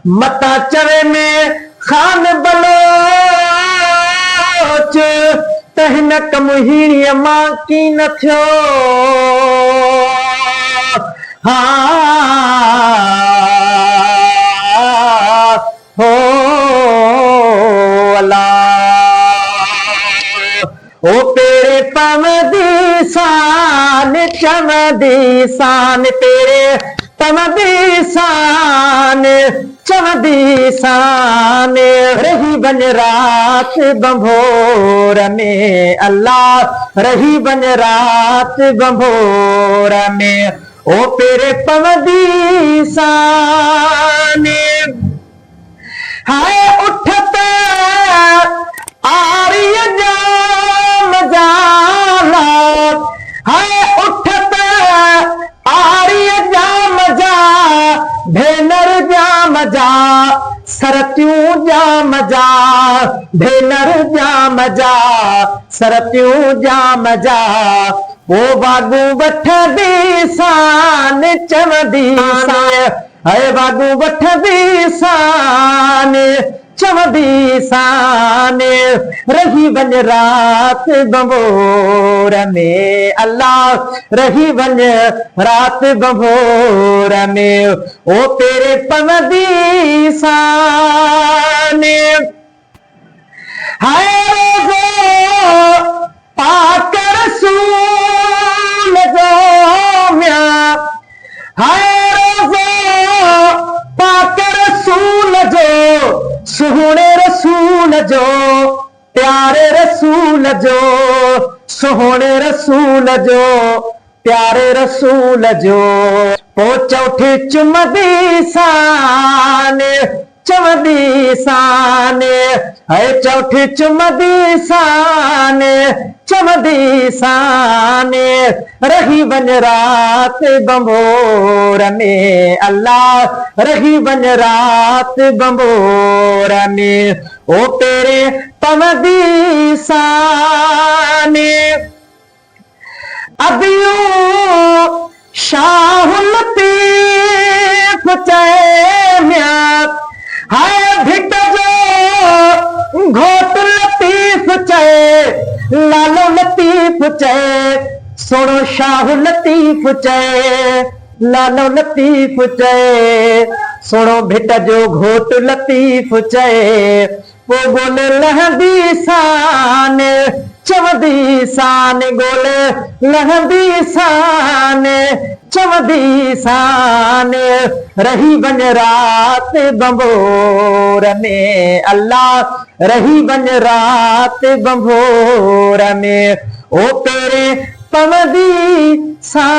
मता चवे में खान बलोच तहिन कमुहीणीअ मां की न थियो। हो अल्लाह ओ पेरे पवदी शान चमदी शान तेरे पवदी शान चमदी शान रही बन रात बंभोर में अल्लाह रही बन रात बंभोर में ओ पेरे पवदी शान हाय उठत आर्य जाम जाला हाय उठत आर्य जाम जा भेनर जाम जा सरत्यूं जाम जा भेनर जाम जा सरत्यूं जाम जा ओ बागू वठदी शान चवदी शान है बागू वठदी शान चवदी शान रही बन रात बंभोर में अल्लाह रही बन रात बंभोर में ओ तेरे पवदी शान हाय रोज़ो पाक रसूल जो म्या हाय पाक रसूल जो सुहणे रसूल जो प्यारे रसूल जो सुहणे रसूल जो प्यारे रसूल जो पो चौथी चुमदी शान चवदी शान है चौथी चुमदी शान चमदी शान रही बन रात बंभोर में अल्लाह रही बन रात बंभोर में ओ तेरे पवदी शान अबियो शाह लतीफ चैम्या हाय भिट जो घोट लतीफ चए लालो लतीफ चए सोनो शाह लतीफ चए लालो लतीफ चए सोनो भिट जो घोट लतीफ चए वो बोले लहंदी शान चवदी शान गोले लहंदी शान चवदी शान रही बन रात बंभोर में अल्लाह रही बन रात बंभोर में ओ तेरे पवदी शान।